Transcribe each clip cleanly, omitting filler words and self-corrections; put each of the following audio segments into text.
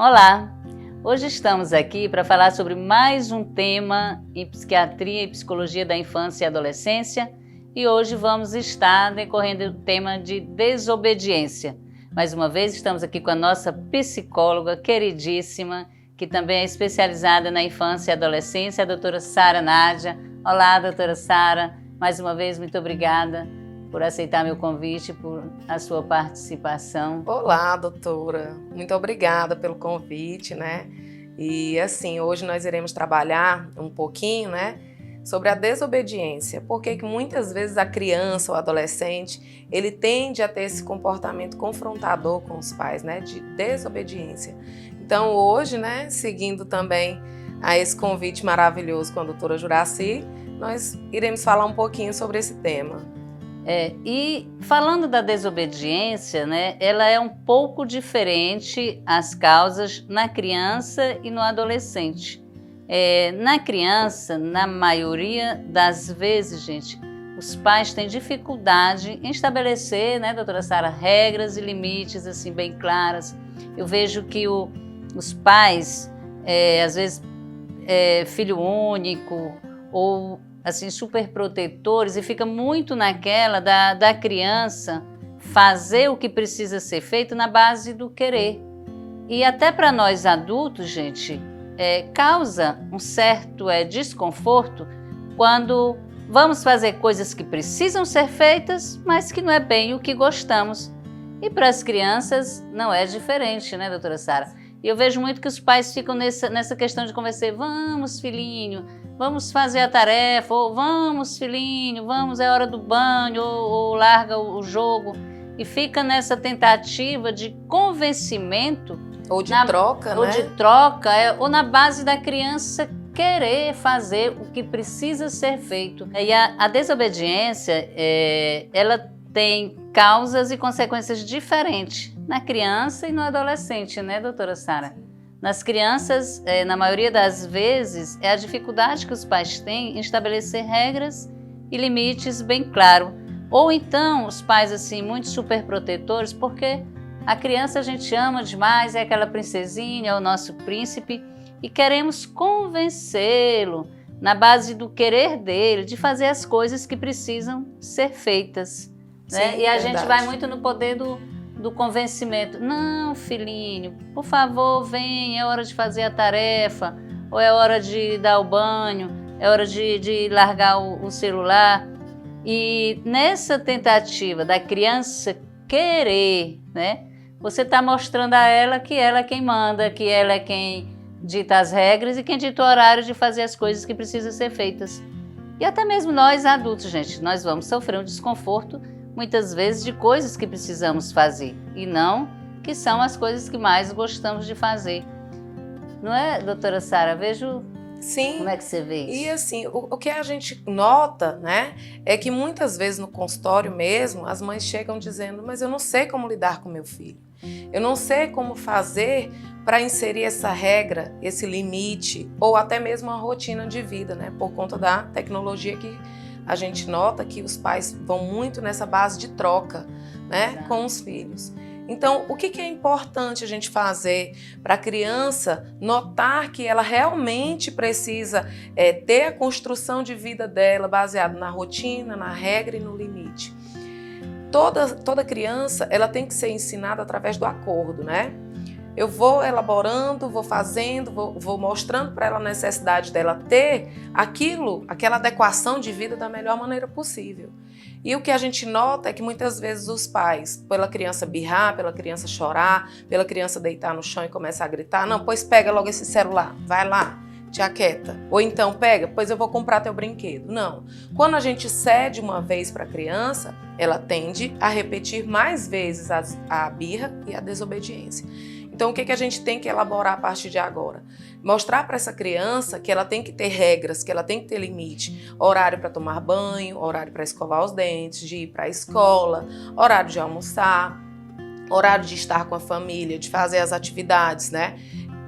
Olá! Hoje estamos aqui para falar sobre mais um tema em psiquiatria e psicologia da infância e adolescência e hoje vamos estar decorrendo o tema de desobediência. Mais uma vez estamos aqui com a nossa psicóloga queridíssima, que também é especializada na infância e adolescência, a doutora Sara Nádia. Olá, doutora Sara, mais uma vez muito obrigada por aceitar meu convite, por a sua participação. Olá, doutora. Muito obrigada pelo convite, né? E assim, hoje nós iremos trabalhar um pouquinho, né, sobre a desobediência. Porque que muitas vezes a criança ou adolescente, ele tende a ter esse comportamento confrontador com os pais, né, de desobediência. Então hoje, né, seguindo também a esse convite maravilhoso com a doutora Juracy, nós iremos falar um pouquinho sobre esse tema. E falando da desobediência, né, ela é um pouco diferente as causas na criança e no adolescente. Na criança, na maioria das vezes, gente, os pais têm dificuldade em estabelecer, né, doutora Sara, regras e limites assim bem claras. Eu vejo que os pais, às vezes, filho único ou assim, super protetores, e fica muito naquela da criança fazer o que precisa ser feito na base do querer. E até para nós adultos, gente, causa um certo desconforto quando vamos fazer coisas que precisam ser feitas, mas que não é bem o que gostamos. E para as crianças não é diferente, né, doutora Sara? E eu vejo muito que os pais ficam nessa questão de conversar, vamos, filhinho, vamos fazer a tarefa, ou vamos, filhinho, vamos, é hora do banho, ou larga o jogo. E fica nessa tentativa de convencimento. Ou de troca, ou né? de troca, ou na base da criança querer fazer o que precisa ser feito. E a desobediência, ela tem causas e consequências diferentes na criança e no adolescente, né, doutora Sara? Nas crianças, na maioria das vezes, é a dificuldade que os pais têm em estabelecer regras e limites bem claros. Ou então, os pais, assim, muito super protetores, porque a criança a gente ama demais, é aquela princesinha, é o nosso príncipe, e queremos convencê-lo, na base do querer dele, de fazer as coisas que precisam ser feitas. Né? Sim, e a verdade. gente vai muito no poder do convencimento. Não, filhinho, por favor, vem, é hora de fazer a tarefa, ou é hora de dar o banho, é hora de largar o celular. E nessa tentativa da criança querer, né, você está mostrando a ela que ela é quem manda, que ela é quem dita as regras e quem dita o horário de fazer as coisas que precisam ser feitas. E até mesmo nós adultos, gente, nós vamos sofrer um desconforto muitas vezes de coisas que precisamos fazer e não que são as coisas que mais gostamos de fazer. Não é, doutora Sara? Vejo. Sim. Como é que você vê isso? E assim, o que a gente nota, né, é que muitas vezes no consultório mesmo, as mães chegam dizendo, mas eu não sei como lidar com meu filho. Eu não sei como fazer para inserir essa regra, esse limite, ou até mesmo uma rotina de vida, né, por conta da tecnologia que a gente nota que os pais vão muito nessa base de troca, né, com os filhos. Então, o que é importante a gente fazer para a criança notar que ela realmente precisa ter a construção de vida dela baseada na rotina, na regra e no limite? Toda criança ela tem que ser ensinada através do acordo, né? Eu vou elaborando, vou fazendo, vou mostrando para ela a necessidade dela ter aquela adequação de vida da melhor maneira possível. E o que a gente nota é que muitas vezes os pais, pela criança birrar, pela criança chorar, pela criança deitar no chão e começar a gritar, não, pois pega logo esse celular, vai lá, te aquieta. Ou então pega, pois eu vou comprar teu brinquedo. Não. Quando a gente cede uma vez para a criança, ela tende a repetir mais vezes a birra e a desobediência. Então, o que a gente tem que elaborar a partir de agora? Mostrar para essa criança que ela tem que ter regras, que ela tem que ter limite. Horário para tomar banho, horário para escovar os dentes, de ir para a escola, horário de almoçar, horário de estar com a família, de fazer as atividades, né?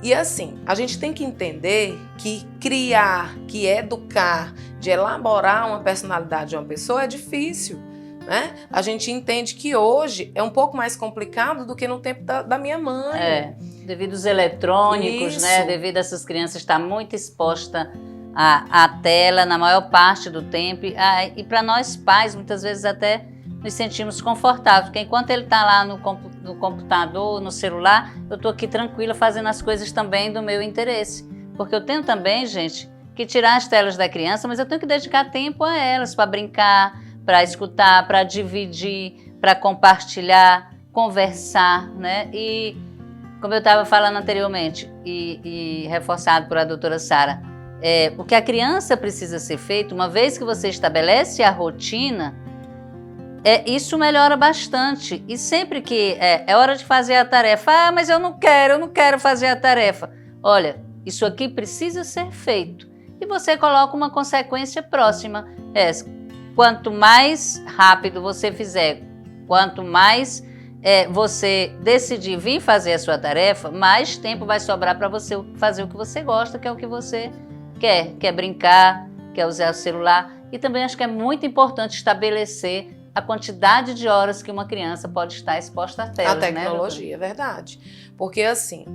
E assim, a gente tem que entender que criar, que educar, de elaborar uma personalidade de uma pessoa é difícil. né? A gente entende que hoje é um pouco mais complicado do que no tempo da minha mãe. devido aos eletrônicos, Isso. né? Devido a essas crianças estar muito exposta à tela na maior parte do tempo. E para nós pais, muitas vezes até nos sentimos confortáveis, porque enquanto ele está lá no computador, no celular, eu estou aqui tranquila fazendo as coisas também do meu interesse. Porque eu tenho também, gente, que tirar as telas da criança, mas eu tenho que dedicar tempo a elas, para brincar, para escutar, para dividir, para compartilhar, conversar, né? E como eu estava falando anteriormente, e reforçado por a doutora Sara, o que a criança precisa ser feito, uma vez que você estabelece a rotina, isso melhora bastante. E sempre que é hora de fazer a tarefa, mas eu não quero fazer a tarefa. Olha, isso aqui precisa ser feito. E você coloca uma consequência próxima. Quanto mais rápido você fizer, quanto mais você decidir vir fazer a sua tarefa, mais tempo vai sobrar para você fazer o que você gosta, que é o que você quer brincar, quer usar o celular. E também acho que é muito importante estabelecer a quantidade de horas que uma criança pode estar exposta à tela. A tecnologia, né, verdade. Porque assim,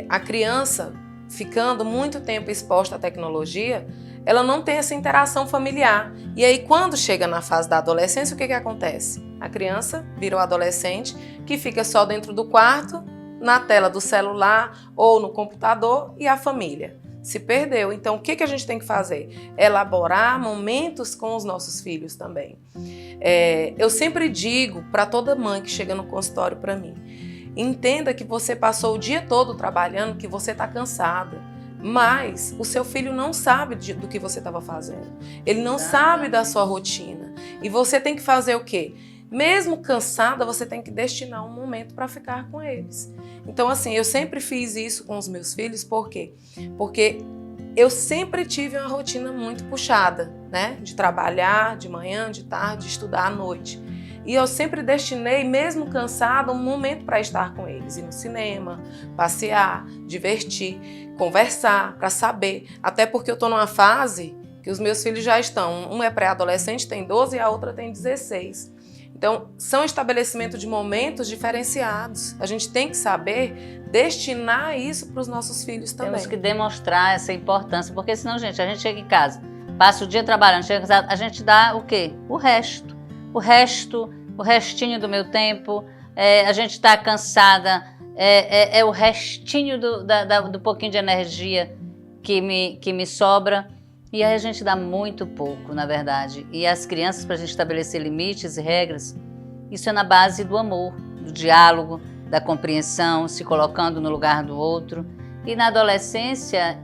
a criança ficando muito tempo exposta à tecnologia, ela não tem essa interação familiar. E aí, quando chega na fase da adolescência, o que acontece? A criança virou adolescente que fica só dentro do quarto, na tela do celular ou no computador, e a família se perdeu. Então, o que a gente tem que fazer? Elaborar momentos com os nossos filhos também. Eu sempre digo para toda mãe que chega no consultório para mim, entenda que você passou o dia todo trabalhando, que você está cansada, mas o seu filho não sabe do que você estava fazendo. Ele não sabe da sua rotina. E você tem que fazer o quê? Mesmo cansada, você tem que destinar um momento para ficar com eles. Então, assim, eu sempre fiz isso com os meus filhos, por quê? Porque eu sempre tive uma rotina muito puxada, né? De trabalhar de manhã, de tarde, de estudar à noite. E eu sempre destinei, mesmo cansada, um momento para estar com eles. Ir no cinema, passear, divertir, conversar, para saber. Até porque eu estou numa fase que os meus filhos já estão. Um é pré-adolescente, tem 12, e a outra tem 16. Então, são estabelecimentos de momentos diferenciados. A gente tem que saber destinar isso para os nossos filhos também. Temos que demonstrar essa importância, porque senão, gente, a gente chega em casa, passa o dia trabalhando, chega em casa, a gente dá o quê? O resto. O restinho do meu tempo, a gente está cansada, o restinho do pouquinho de energia que me sobra. E aí a gente dá muito pouco, na verdade. E as crianças, para a gente estabelecer limites e regras, isso é na base do amor, do diálogo, da compreensão, se colocando no lugar do outro. E na adolescência,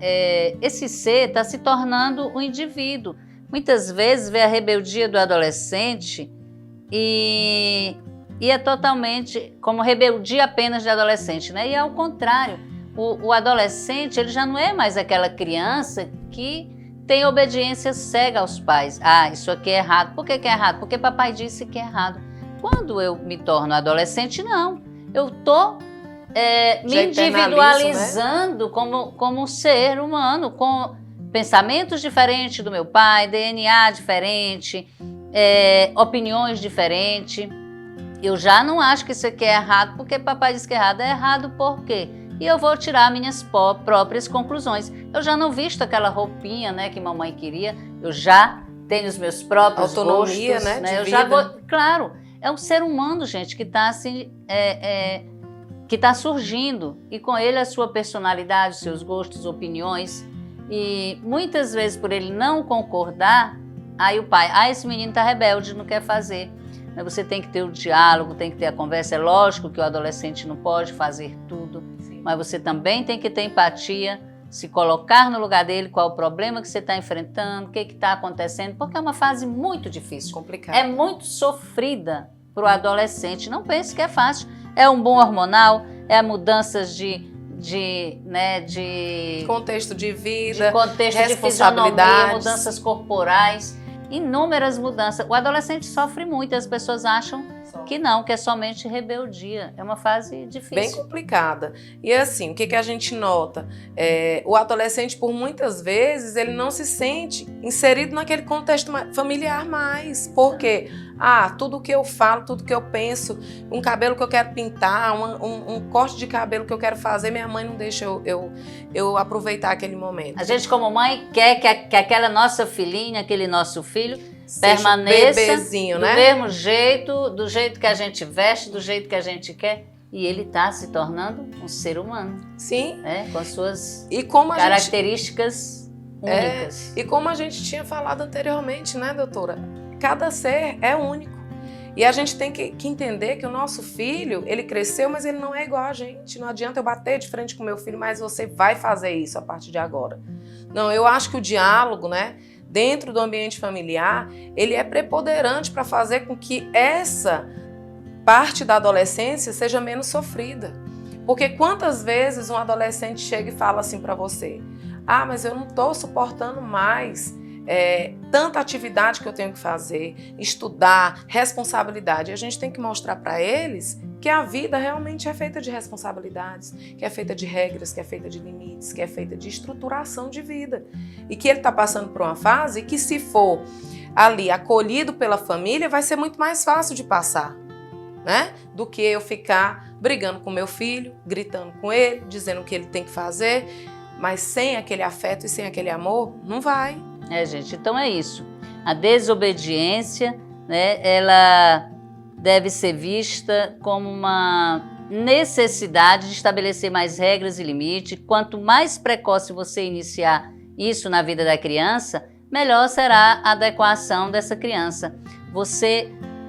esse ser está se tornando um indivíduo. Muitas vezes vê a rebeldia do adolescente e é totalmente como rebeldia apenas de adolescente, né? E ao contrário, o adolescente ele já não é mais aquela criança que tem obediência cega aos pais. Isso aqui é errado. Por que é errado? Porque papai disse que é errado. Quando eu me torno adolescente, não. Eu estou me individualizando, né? como um ser humano, com pensamentos diferentes do meu pai, DNA diferente, opiniões diferentes. Eu já não acho que isso aqui é errado porque papai disse que é errado. É errado por quê? E eu vou tirar minhas próprias conclusões. Eu já não visto aquela roupinha, né, que mamãe queria. Eu já tenho os meus próprios autonomia, gostos, né? Eu já vou, claro, é um ser humano, gente, que está assim, que está surgindo e com ele a sua personalidade, seus gostos, opiniões. E muitas vezes por ele não concordar, aí o pai, esse menino está rebelde, não quer fazer. Mas você tem que ter o diálogo, tem que ter a conversa. É lógico que o adolescente não pode fazer tudo. Sim. Mas você também tem que ter empatia, se colocar no lugar dele, qual é o problema que você está enfrentando, o que está acontecendo, porque é uma fase muito difícil. Complicada. É muito sofrida para o adolescente. Não pense que é fácil. É um boom hormonal, é mudanças de contexto de vida, contexto de fisionomia, mudanças corporais. Inúmeras mudanças. O adolescente sofre muito, as pessoas acham que não, que é somente rebeldia. É uma fase difícil. Bem complicada. E assim, o que a gente nota? O adolescente, por muitas vezes, ele não se sente inserido naquele contexto familiar mais. Por quê? Tudo que eu falo, tudo que eu penso, um cabelo que eu quero pintar, um corte de cabelo que eu quero fazer, minha mãe não deixa eu aproveitar aquele momento. A gente, como mãe, quer que aquela nossa filhinha, aquele nosso filho, seja permaneça bebezinho, do né? mesmo jeito, do jeito que a gente veste, do jeito que a gente quer. E ele está se tornando um ser humano. Sim. Com as suas características únicas. E como a gente tinha falado anteriormente, né, doutora? Cada ser é único. E a gente tem que entender que o nosso filho, ele cresceu, mas ele não é igual a gente. Não adianta eu bater de frente com meu filho, mas você vai fazer isso a partir de agora. Não, eu acho que o diálogo, né, dentro do ambiente familiar, ele é preponderante para fazer com que essa parte da adolescência seja menos sofrida. Porque quantas vezes um adolescente chega e fala assim para você: mas eu não estou suportando mais tanta atividade que eu tenho que fazer, estudar, responsabilidade. A gente tem que mostrar para eles que a vida realmente é feita de responsabilidades, que é feita de regras, que é feita de limites, que é feita de estruturação de vida. E que ele está passando por uma fase que, se for ali acolhido pela família, vai ser muito mais fácil de passar, né? Do que eu ficar brigando com meu filho, gritando com ele, dizendo o que ele tem que fazer, mas sem aquele afeto e sem aquele amor, não vai. Gente, então é isso. A desobediência, né, ela deve ser vista como uma necessidade de estabelecer mais regras e limites. Quanto mais precoce você iniciar isso na vida da criança, melhor será a adequação dessa criança.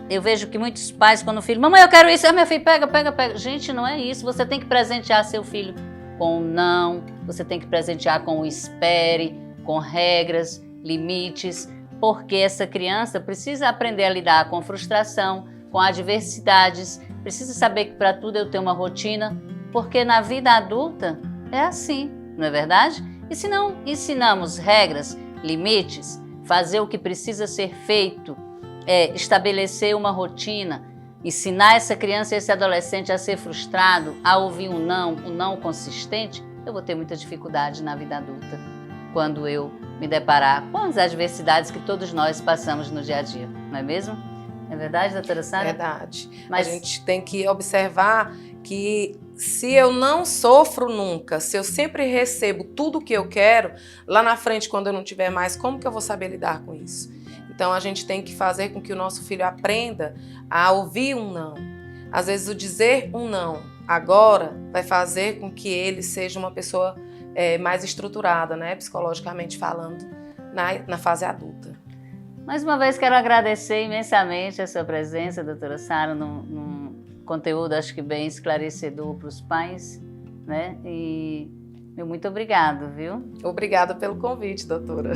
Eu vejo que muitos pais, quando o filho, mamãe, eu quero isso, meu filho, pega. Gente, não é isso. Você tem que presentear seu filho com o não, você tem que presentear com o espere, com regras, limites, porque essa criança precisa aprender a lidar com frustração, com adversidades, precisa saber que para tudo eu tenho uma rotina, porque na vida adulta é assim, não é verdade? E se não ensinamos regras, limites, fazer o que precisa ser feito, estabelecer uma rotina, ensinar essa criança e esse adolescente a ser frustrado, a ouvir um não consistente, eu vou ter muita dificuldade na vida adulta, quando eu me deparar com as adversidades que todos nós passamos no dia a dia, não é mesmo? É verdade, doutora Sara? Verdade. Mas a gente tem que observar que se eu não sofro nunca, se eu sempre recebo tudo o que eu quero, lá na frente, quando eu não tiver mais, como que eu vou saber lidar com isso? Então a gente tem que fazer com que o nosso filho aprenda a ouvir um não. Às vezes o dizer um não agora vai fazer com que ele seja uma pessoa mais estruturada, né, psicologicamente falando, na fase adulta. Mais uma vez quero agradecer imensamente a sua presença, doutora Sara, num conteúdo acho que bem esclarecedor para os pais, né? E muito obrigado, viu? Obrigada pelo convite, doutora.